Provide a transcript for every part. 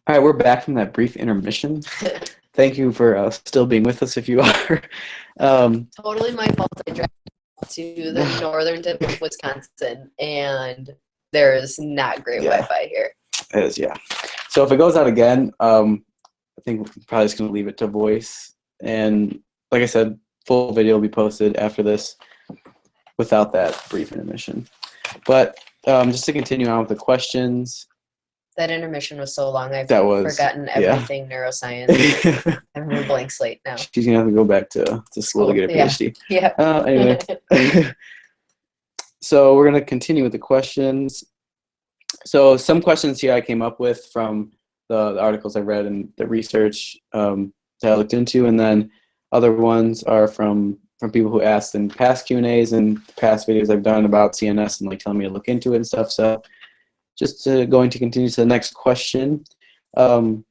All right, we're back from that brief intermission. Thank you for still being with us if you are. Totally my fault. I drove to the northern tip of Wisconsin, and there's not great Wi-Fi here. It is, yeah. So if it goes out again, I think we're probably just going to leave it to voice. And like I said, full video will be posted after this without that brief intermission. But just to continue on with the questions. That intermission was so long, I've forgotten everything neuroscience. I'm a blank slate now. She's going to have to go back to school to get a PhD. Yeah. Anyway. So we're going to continue with the questions. So some questions here I came up with from the articles I read and the research that I looked into, and then other ones are from people who asked in past Q&As and past videos I've done about CNS and like telling me to look into it and stuff. So just going to continue to the next question. From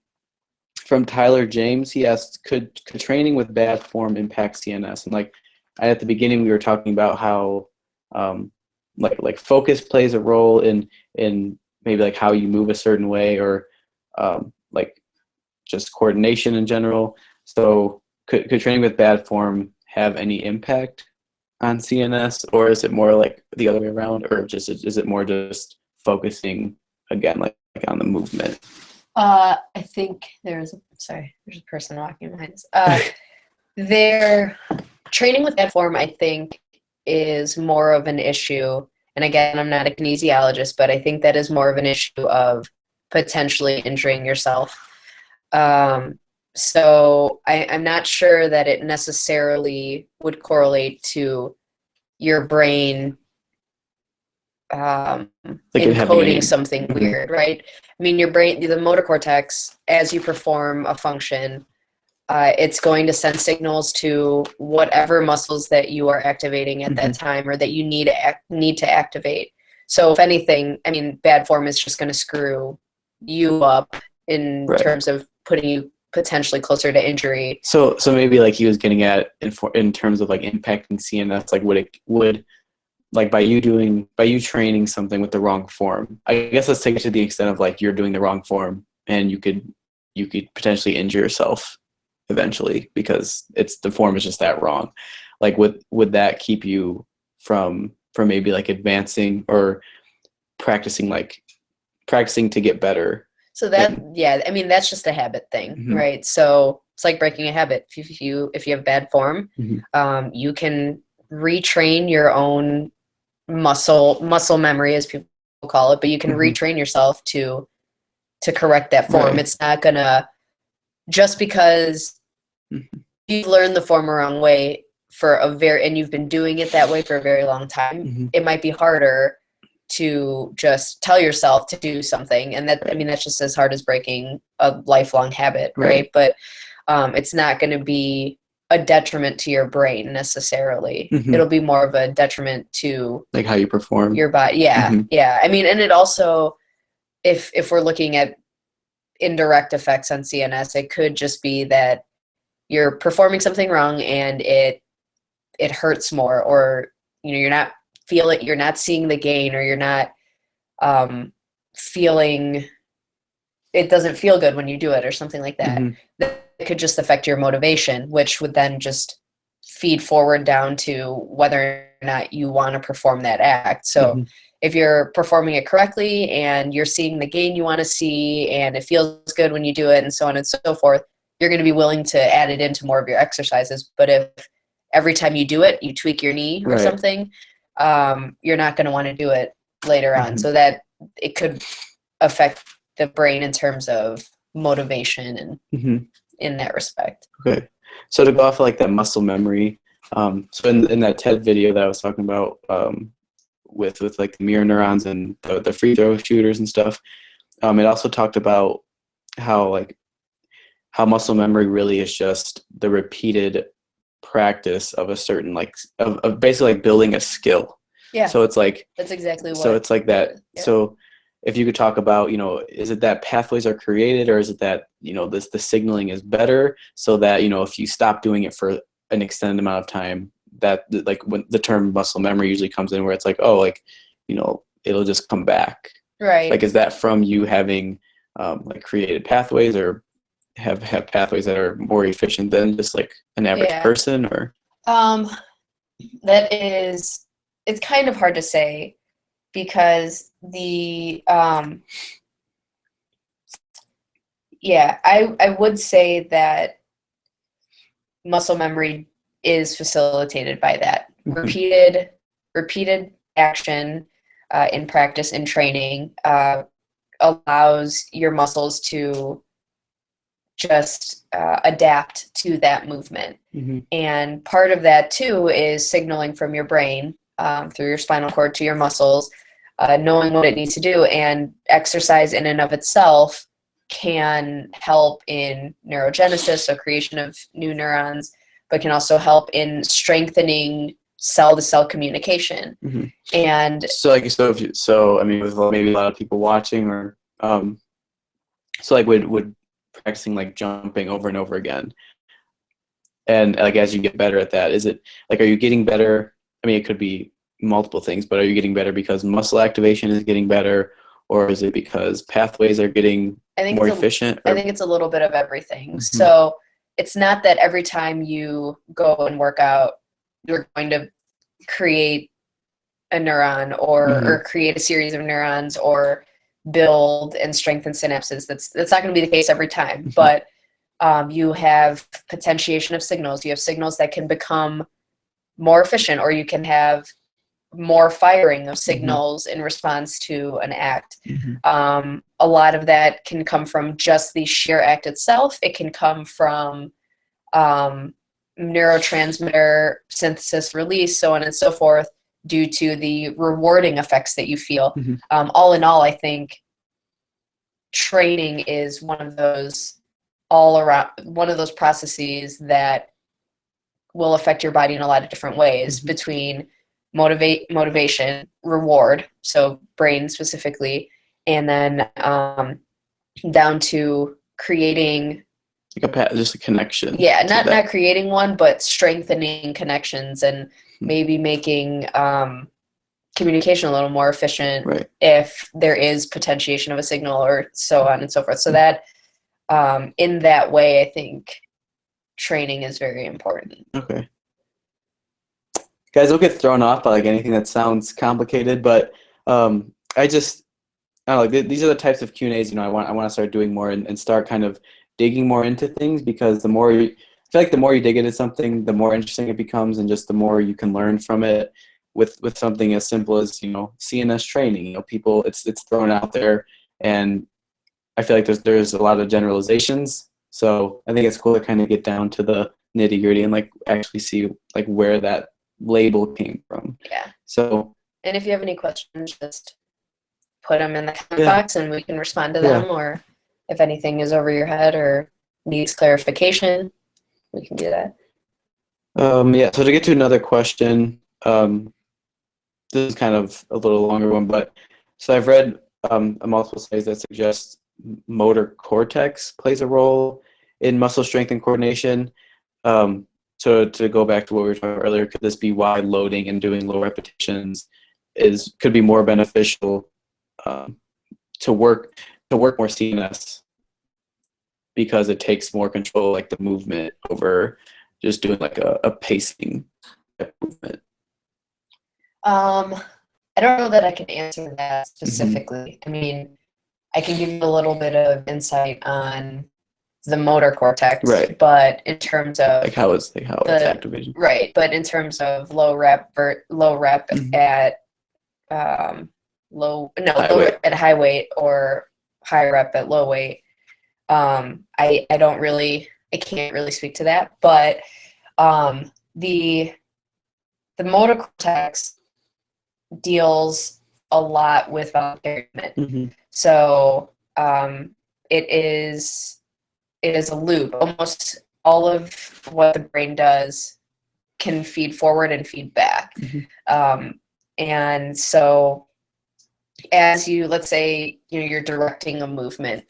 Tyler James, he asked, could training with bad form impact CNS? And like at the beginning we were talking about how like focus plays a role in maybe like how you move a certain way, or like just coordination in general. So could training with bad form have any impact on CNS, or is it more like the other way around, or just is it more just focusing again like on the movement? I think there's a person walking behind us. Their training with bad form, I think, is more of an issue. And again, I'm not a kinesiologist, but I think that is more of an issue of potentially injuring yourself. So I'm not sure that it necessarily would correlate to your brain encoding something weird, right? I mean, your brain, the motor cortex, as you perform a function, it's going to send signals to whatever muscles that you are activating at that time, or that you need to activate. So if anything, I mean, bad form is just going to screw you up in terms of putting you potentially closer to injury. So maybe like he was getting at in terms of like impacting CNS, like would like by you training something with the wrong form. I guess let's take it to the extent of like you're doing the wrong form and you could potentially injure yourself eventually because the form is just that wrong. Like would that keep you from maybe like advancing or practicing to get better? So that, yeah, I mean, that's just a habit thing, right? So it's like breaking a habit. If you have bad form, you can retrain your own muscle memory, as people call it, but you can retrain yourself to correct that form. It's not gonna, just because you learn the form a wrong way and you've been doing it that way for a very long time, it might be harder to just tell yourself to do something. And that, I mean, that's just as hard as breaking a lifelong habit, right? But it's not going to be a detriment to your brain necessarily. It'll be more of a detriment to like how you perform your body. Yeah. I mean, and it also, if we're looking at indirect effects on CNS, it could just be that you're performing something wrong and it hurts more, or you're not you're not seeing the gain, or you're not feeling, it doesn't feel good when you do it, or something like that. That could just affect your motivation, which would then just feed forward down to whether or not you want to perform that act. So if you're performing it correctly and you're seeing the gain you want to see and it feels good when you do it and so on and so forth, you're going to be willing to add it into more of your exercises. But if every time you do it, you tweak your knee or something, you're not going to want to do it later on. So that it could affect the brain in terms of motivation and in that respect. Okay. So to go off of like that muscle memory, so in that TED video that I was talking about with like the mirror neurons and the free throw shooters and stuff, it also talked about how muscle memory really is just the repeated practice of a certain of basically like building a skill. Yeah. So it's like that's exactly what. So it's like that. Yeah. So if you could talk about, is it that pathways are created, or is it that the signaling is better, so that if you stop doing it for an extended amount of time, that like when the term muscle memory usually comes in, where it's like, oh, like it'll just come back. Right. Like, is that from you having like created pathways, or have pathways that are more efficient than just like an average person, or? That is, it's kind of hard to say, because I would say that muscle memory is facilitated by that repeated action in practice and training allows your muscles to just adapt to that movement. And part of that too is signaling from your brain through your spinal cord to your muscles, knowing what it needs to do. And exercise in and of itself can help in neurogenesis, so creation of new neurons, but can also help in strengthening cell-to-cell communication. And so I mean, with maybe a lot of people watching, or so like would practicing like jumping over and over again, and like as you get better at that, is it like, are you getting better? I mean, it could be multiple things, but are you getting better because muscle activation is getting better, or is it because pathways are getting more efficient? I think it's a little bit of everything. So it's not that every time you go and work out, you're going to create a neuron or create a series of neurons or build and strengthen synapses. That's not going to be the case every time, but you have potentiation of signals. You have signals that can become more efficient, or you can have more firing of signals in response to an act. A lot of that can come from just the sheer act itself. It can come from neurotransmitter synthesis, release, so on and so forth, due to the rewarding effects that you feel. All in all, I think training is one of those processes that will affect your body in a lot of different ways, between motivation, reward, so brain specifically, and then down to creating just a connection. Not creating one, but strengthening connections, and maybe making communication a little more efficient if there is potentiation of a signal, or so on and so forth. So that in that way, I think training is very important. Okay. Guys, don't get thrown off by like anything that sounds complicated, but I don't know, these are the types of Q&As, I want to start doing more, and start kind of digging more into things, because I feel like the more you dig into something, the more interesting it becomes, and just the more you can learn from it. With something as simple as CNS training, people, it's thrown out there, and I feel like there's a lot of generalizations. So I think it's cool to kind of get down to the nitty gritty and like actually see like where that label came from. So, and if you have any questions, just put them in the comment box and we can respond to them. Or if anything is over your head or needs clarification, we can do that. So to get to another question, this is kind of a little longer one, but so I've read multiple studies that suggest motor cortex plays a role in muscle strength and coordination. So to go back to what we were talking about earlier, could this be why loading and doing low repetitions could be more beneficial to work more CNS, because it takes more control, like the movement, over just doing like a pacing movement? I don't know that I can answer that specifically. I mean, I can give you a little bit of insight on the motor cortex, but in terms of like how it's activated, but in terms of low rep at high weight, or high rep at low weight, I can't really speak to that, but the motor cortex deals a lot with voluntary movement. So it is a loop. Almost all of what the brain does can feed forward and feed back. And so as let's say you're directing a movement.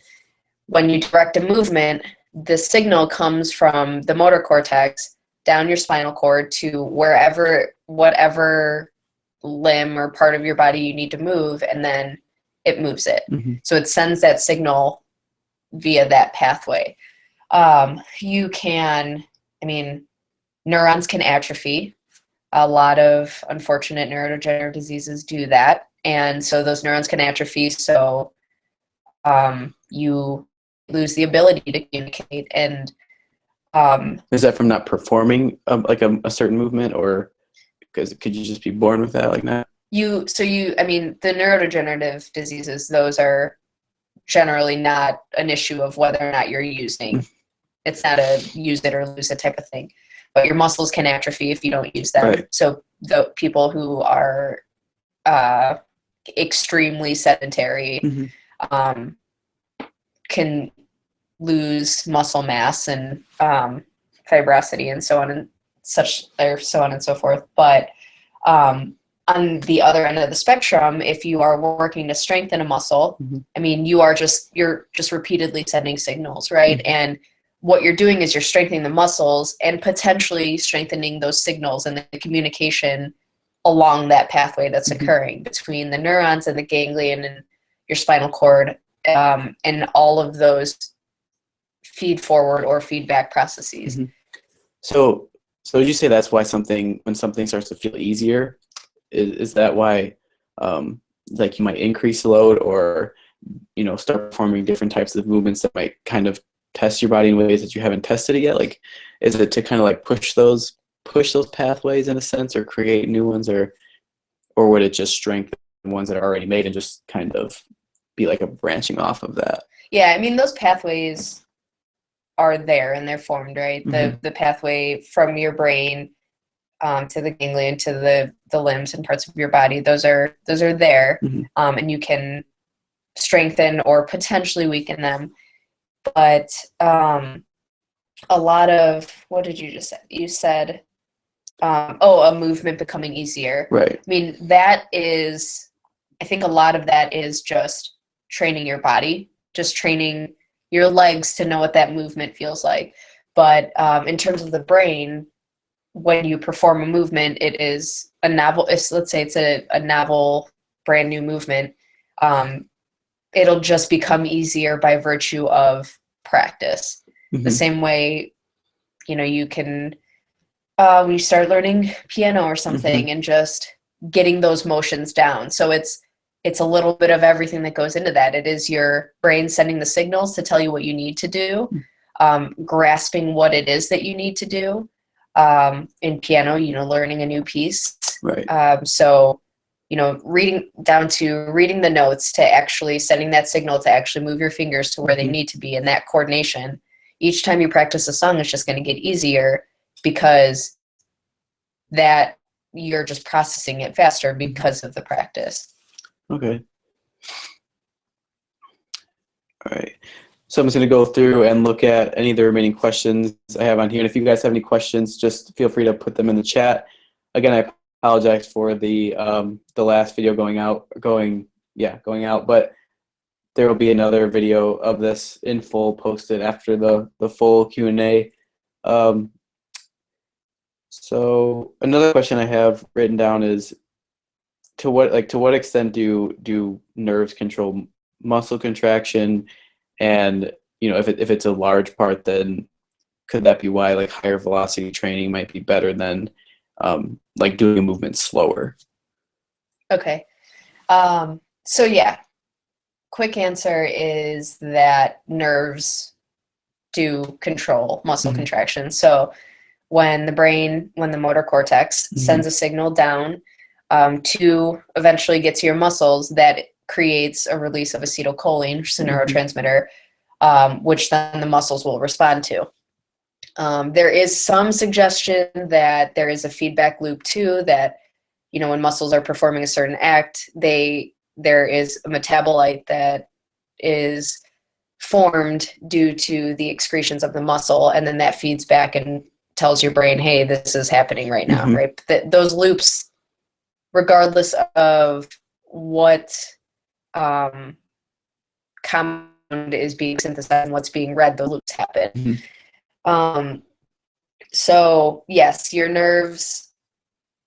When you direct a movement, the signal comes from the motor cortex down your spinal cord to whatever limb or part of your body you need to move, and then it moves it. So it sends that signal via that pathway. You can, I mean, neurons can atrophy. A lot of unfortunate neurodegenerative diseases do that. And so those neurons can atrophy. So you lose the ability to communicate. And is that from not performing like a certain movement, or because could you just be born with that like that? I mean, the neurodegenerative diseases, those are generally not an issue of whether or not you're using. It's not a use it or lose it type of thing. But your muscles can atrophy if you don't use them. Right. So the people who are extremely sedentary can lose muscle mass and fibrosity and so on and so forth. But on the other end of the spectrum, if you are working to strengthen a muscle, I mean, you're just repeatedly sending signals, right? And what you're doing is you're strengthening the muscles and potentially strengthening those signals and the communication along that pathway that's occurring between the neurons and the ganglion and your spinal cord, and all of those feed forward or feedback processes. So would you say that's why when something starts to feel easier, is that why like you might increase load, or start performing different types of movements that might kind of test your body in ways that you haven't tested it yet? Like, is it to kind of like push those pathways in a sense, or create new ones, or would it just strengthen ones that are already made and just kind of be like a branching off of that? Yeah, I mean, those pathways are there and they're formed, right? The pathway from your brain to the ganglion to the limbs and parts of your body, those are there, and you can strengthen or potentially weaken them. But a lot of, what did you just say? You said, a movement becoming easier. Right. I mean, I think a lot of that is just training your body, just training your legs to know what that movement feels like. But in terms of the brain, when you perform a movement, it is a novel, let's say it's a novel, brand new movement, it'll just become easier by virtue of practice. The same way, you can, when you start learning piano or something and just getting those motions down. So it's a little bit of everything that goes into that. It is your brain sending the signals to tell you what you need to do, grasping what it is that you need to do. In piano, learning a new piece. Right. So, reading the notes to actually sending that signal to actually move your fingers to where they need to be, and that coordination. Each time you practice a song, it's just going to get easier because that you're just processing it faster because of the practice. Okay. All right. So I'm just going to go through and look at any of the remaining questions I have on here. And if you guys have any questions, just feel free to put them in the chat. Again, I apologize for the last video going out, but there will be another video of this in full posted after the full Q&A. So another question I have written down is, to what extent do nerves control muscle contraction? And if it's a large part, then could that be why like higher velocity training might be better than like doing a movement slower? Okay. So yeah, quick answer is that nerves do control muscle contraction. So when the motor cortex sends a signal down to eventually get to your muscles, that creates a release of acetylcholine, which is a neurotransmitter, which then the muscles will respond to. There is some suggestion that there is a feedback loop too, that when muscles are performing a certain act, there is a metabolite that is formed due to the excretions of the muscle, and then that feeds back and tells your brain, hey, this is happening right now, right? Those loops, regardless of what compound is being synthesized and what's being read, those loops happen. So yes, your nerves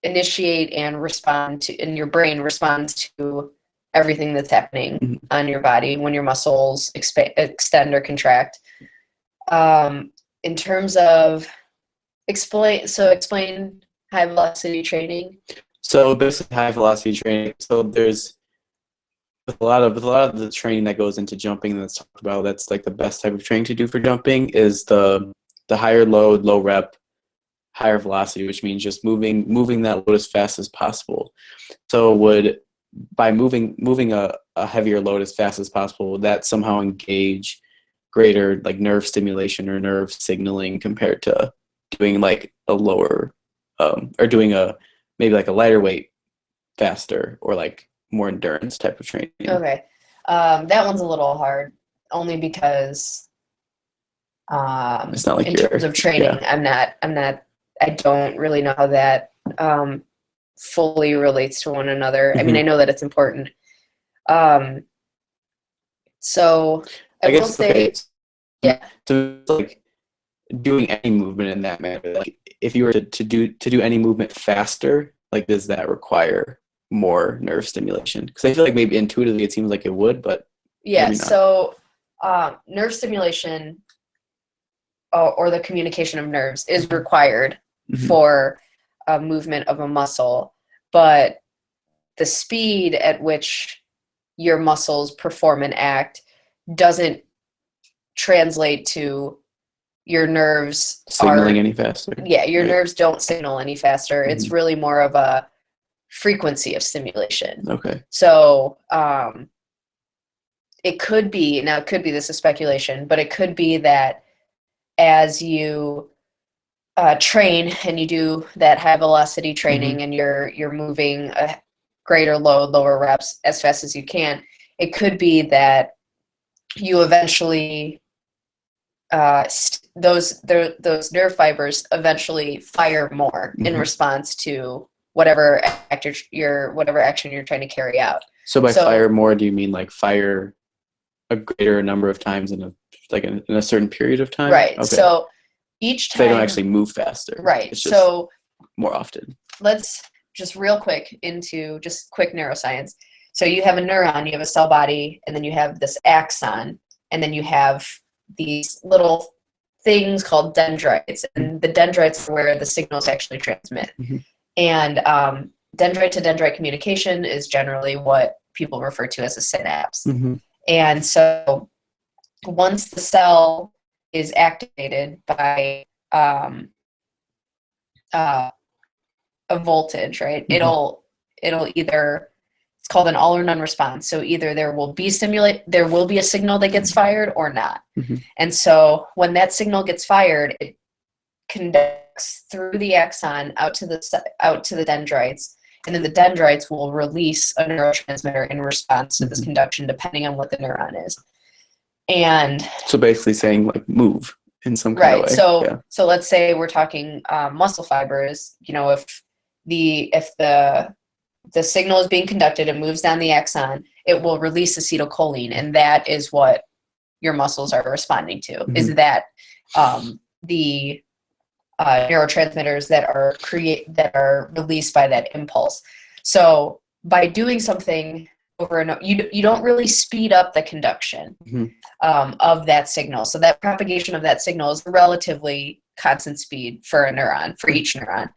initiate and respond to, and your brain responds to everything that's happening on your body when your muscles extend or contract. In terms of explain high velocity training. So basically high velocity training. So there's with a lot of the training that goes into jumping that's talked about, that's like the best type of training to do for jumping is the higher load, low rep, higher velocity, which means just moving that load as fast as possible. So by moving a heavier load as fast as possible, would that somehow engage greater like nerve stimulation or nerve signaling compared to doing like a lower or doing maybe like a lighter weight faster or like more endurance type of training? Okay. That one's a little hard only because it's not like in terms of training, I don't really know how that fully relates to one another. I mean, I know that it's important. So I will say, okay. yeah. So like doing any movement in that manner, like if you were to do any movement faster, like does that require more nerve stimulation? Because I feel like maybe intuitively it seems like it would, but yeah. So nerve stimulation or the communication of nerves is required for a movement of a muscle, but the speed at which your muscles perform and act doesn't translate to your nerves signaling any faster. Yeah, your nerves don't signal any faster. It's really more of a frequency of stimulation. Okay. So it could be, this is speculation, but it could be that as you train and you do that high velocity training and you're moving a greater load, lower reps as fast as you can, it could be that you eventually those nerve fibers eventually fire more in response to whatever action you're trying to carry out. So by fire more, do you mean like fire a greater number of times in a certain period of time? Right. Okay. So each time they don't actually move faster. Right. It's just so more often. Let's just real quick into just quick neuroscience. So you have a neuron, you have a cell body, and then you have this axon, and then you have these little things called dendrites, and the dendrites are where the signals actually transmit. And dendrite to dendrite communication is generally what people refer to as a synapse. And so once the cell is activated by a voltage, right? It'll either, it's called an all or none response. So either there will be a signal that gets fired or not. And so when that signal gets fired, it conducts through the axon out to the dendrites, and then the dendrites will release a neurotransmitter in response to this conduction, depending on what the neuron is. And so basically saying like move in some kind of way. So let's say we're talking muscle fibers. You know, if the signal is being conducted, it moves down the axon, it will release acetylcholine, and that is what your muscles are responding to. Is that the neurotransmitters that are released by that impulse. So by doing something over and over, you don't really speed up the conduction of that signal. So that propagation of that signal is relatively constant speed for a neuron, for each neuron.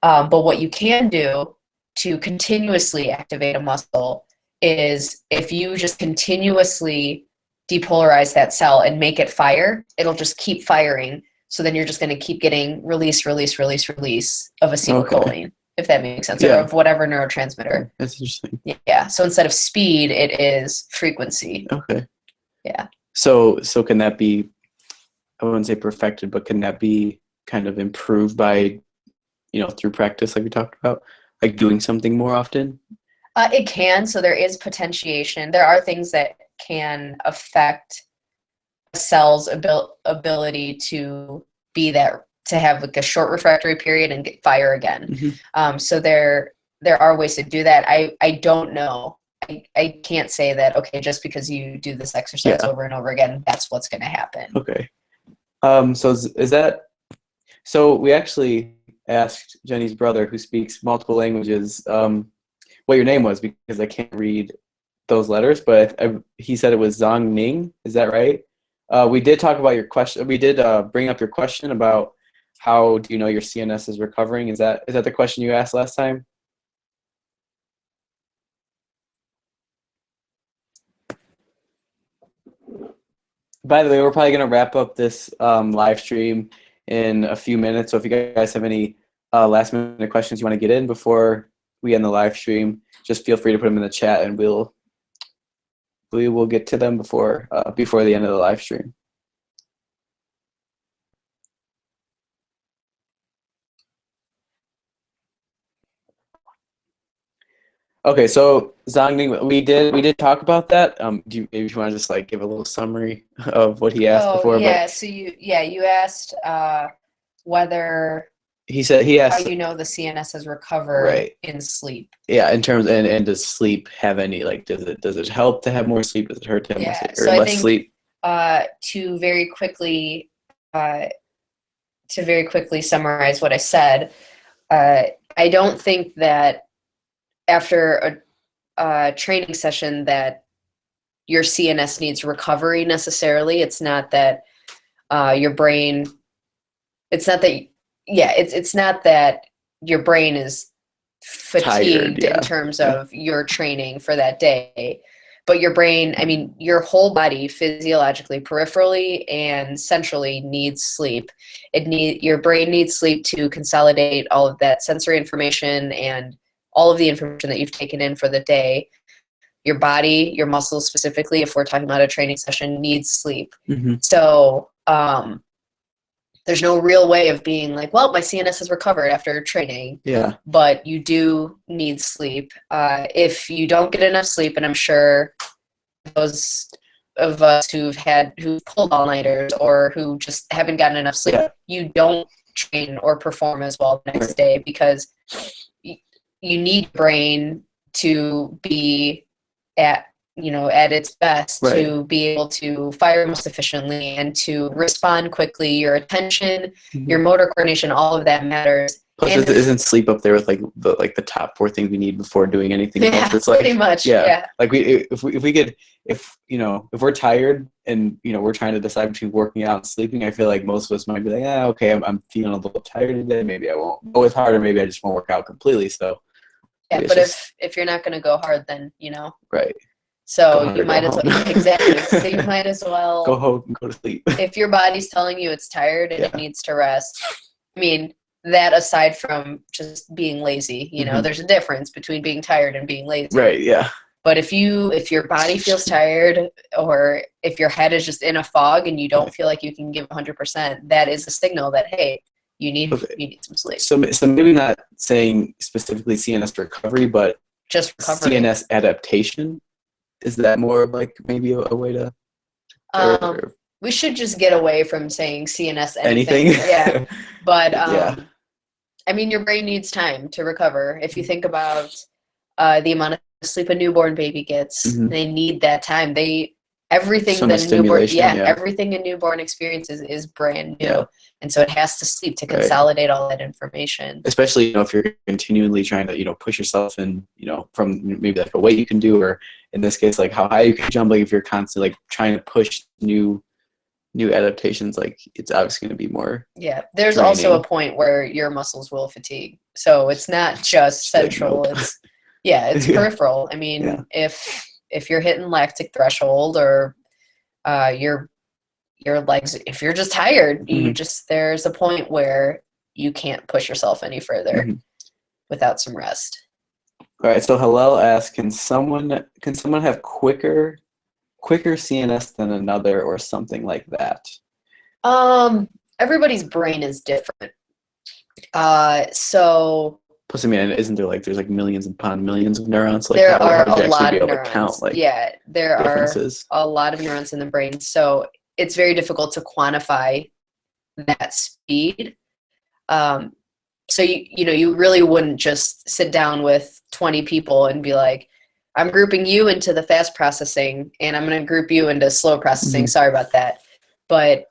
But what you can do to continuously activate a muscle is if you just continuously depolarize that cell and make it fire, it'll just keep firing. So then you're just going to keep getting release of acetylcholine, if that makes sense, or of whatever neurotransmitter. That's interesting. Yeah. So instead of speed, it is frequency. Okay. Yeah. So can that be, I wouldn't say perfected, but can that be kind of improved by, through practice like we talked about, like doing something more often? It can. So there is potentiation. There are things that can affect a cell's ability to have like a short refractory period and get fire again. So there are ways to do that. I don't know. I can't say that, okay, just because you do this exercise over and over again, that's what's going to happen. Okay. So we actually asked Jenny's brother, who speaks multiple languages, what your name was, because I can't read those letters, but he said it was Zhang Ning. Is that right? We did talk about your question. We did bring up your question about how do you know your CNS is recovering. Is that the question you asked last time? By the way, we're probably going to wrap up this live stream in a few minutes. So if you guys have any last minute questions you want to get in before we end the live stream, just feel free to put them in the chat, and we will get to them before the end of the live stream. Okay, so Zhang, we did talk about that. Do you want to just like give a little summary of what he asked before? Yeah. So you asked whether he asked how you know the CNS has recovered in sleep. Yeah, in terms and does sleep have any does it help to have more sleep? Does it hurt to have more sleep, or less sleep? To very quickly summarize what I said, I don't think that after a training session that your CNS needs recovery necessarily. It's not that your brain. It's not that. Yeah, it's not that your brain is fatigued Tired, in terms of your training for that day, but your brain, I mean, your whole body physiologically, peripherally, and centrally needs sleep. Your brain needs sleep to consolidate all of that sensory information and all of the information that you've taken in for the day. Your body, your muscles specifically, if we're talking about a training session, needs sleep. Mm-hmm. So there's no real way of being like, well, my CNS has recovered after training. Yeah. But you do need sleep. If you don't get enough sleep, and I'm sure those of us who've pulled all-nighters or who just haven't gotten enough sleep, you don't train or perform as well the next day, because you need your brain to be at its best to be able to fire most efficiently and to respond quickly. Your attention, your motor coordination, all of that matters. Plus, isn't sleep up there with the top 4 things we need before doing anything else? It's pretty much. Yeah. Like if we're tired and we're trying to decide between working out and sleeping, I feel like most of us might be like, okay, I'm feeling a little tired today. Maybe I won't go as hard, or maybe I just won't work out completely. So. Yeah, but if you're not going to go hard, then Right. So you might as well exactly. So you might as well go home and go to sleep. If your body's telling you it's tired and it needs to rest, I mean, that aside from just being lazy, there's a difference between being tired and being lazy. Right. Yeah. But if your body feels tired, or if your head is just in a fog and you don't feel like you can give 100%, that is a signal that, hey, you need some sleep. So maybe not saying specifically CNS recovery, but just recovery. CNS adaptation. Is that more like maybe a way to? We should just get away from saying CNS anything. Yeah, but I mean, your brain needs time to recover. If you think about the amount of sleep a newborn baby gets, they need that time. Everything a newborn experiences is brand new, and so it has to sleep to consolidate all that information. Especially if you're continually trying to push yourself and from maybe like a weight you can do, or in this case like how high you can jump. Like if you're constantly like trying to push new adaptations, like it's obviously going to be more. Yeah, there's also a point where your muscles will fatigue, so it's not just central. It's peripheral. I mean, if you're hitting lactic threshold, or your legs, if you're just tired, there's a point where you can't push yourself any further without some rest. All right. So Hillel asks, can someone have quicker CNS than another, or something like that? Everybody's brain is different. So. Plus, I mean, isn't there there's millions upon millions of neurons? There are a lot of neurons. Count, there differences? Are a lot of neurons in the brain. So it's very difficult to quantify that speed. So you really wouldn't just sit down with 20 people and be like, I'm grouping you into the fast processing and I'm going to group you into slow processing. Sorry about that. But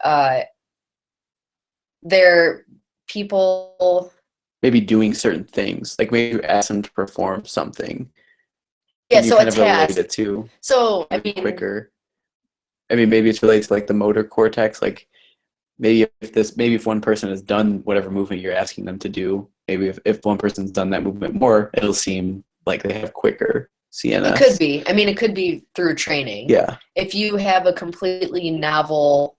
people maybe doing certain things, like maybe you ask them to perform something Yeah, Can you so kind a of relate task. it to So, I like mean, quicker? I mean, maybe it's related to like the motor cortex. Like maybe if one person has done whatever movement you're asking them to do, maybe if one person's done that movement more, it'll seem like they have quicker CNS. it could be. I mean, it could be through training. Yeah. If you have a completely novel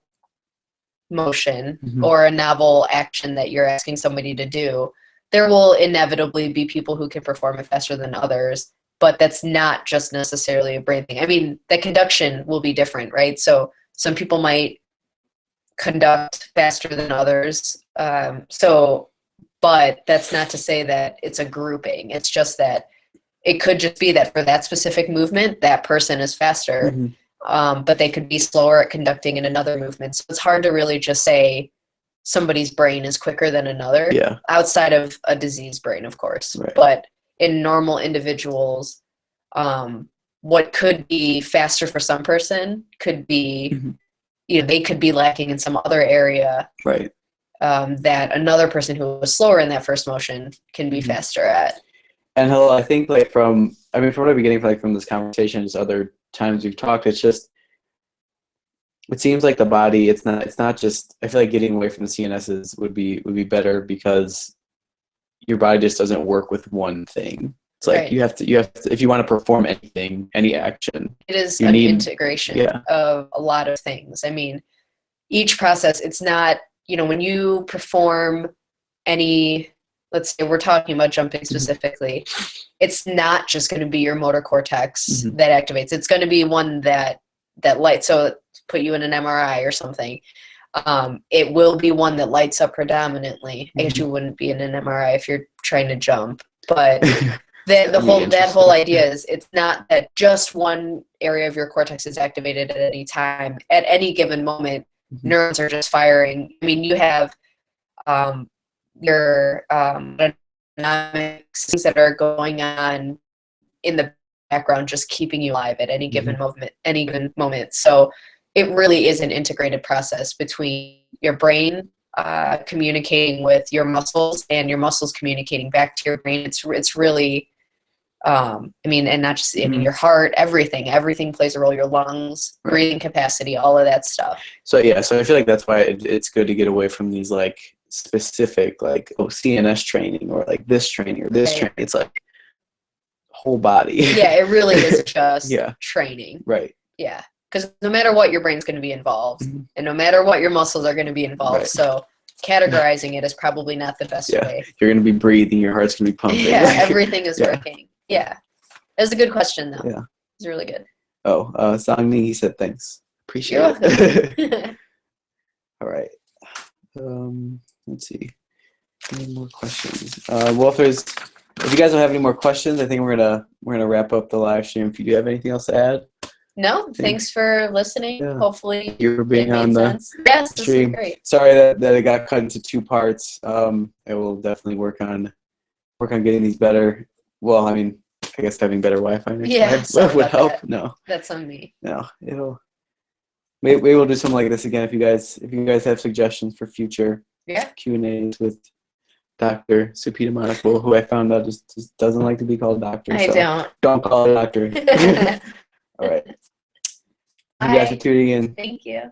motion Mhm. or a novel action that you're asking somebody to do, there will inevitably be people who can perform it faster than others, but that's not just necessarily a brain thing. I mean, the conduction will be different, right? So some people might conduct faster than others. But that's not to say that it's a grouping. It's just that it could just be that for that specific movement, that person is faster, but they could be slower at conducting in another movement. So it's hard to really just say somebody's brain is quicker than another, outside of a diseased brain, of course. Right. But in normal individuals, what could be faster for some person could be, they could be lacking in some other area. Right. That another person who was slower in that first motion can be faster at. And I think like from what I'm getting from this conversation, just other times we've talked, it's just, it seems like the body, it's not just, I feel like getting away from the CNSs would be better, because your body just doesn't work with one thing. It's like you have to, if you want to perform anything, any action, it is an integration of a lot of things. I mean, each process, it's not, when you perform any, let's say we're talking about jumping specifically, it's not just going to be your motor cortex that activates. It's going to be one that lights. So put you in an MRI or something. It will be one that lights up predominantly. I guess you wouldn't be in an MRI if you're trying to jump, but that whole idea is, it's not that just one area of your cortex is activated at any time. At any given moment, neurons are just firing. I mean, you have your dynamics that are going on in the background, just keeping you alive at any given moment. So it really is an integrated process between your brain communicating with your muscles and your muscles communicating back to your brain. It's really, and not just, your heart, everything plays a role, your lungs, breathing capacity, all of that stuff. So I feel like that's why it's good to get away from these like specific, like, CNS training or like this training or this training. It's like whole body. Yeah, it really is just training. Right. Yeah. Because no matter what, your brain's going to be involved, and no matter what, your muscles are going to be involved. Right. So categorizing it is probably not the best way. You're going to be breathing, your heart's going to be pumping. Yeah, everything is working. Yeah. That was a good question, though. Yeah. It was really good. Sangni, he said thanks. Appreciate it. All right. Let's see. Any more questions? If you guys don't have any more questions, I think we're gonna wrap up the live stream. If you do have anything else to add. No, thanks for listening. Yeah. Hopefully you were being on the stream. This great. Sorry that it got cut into 2 parts. I will definitely work on getting these better. Well, I guess having better Wi-Fi next time would help. That. No, that's on me. No, maybe we'll do something like this again if you guys have suggestions for future Q&As with Dr. Supida Monaikul, who I found out just doesn't like to be called doctor. Don't call her doctor. All right. You guys are tuning in. Thank you.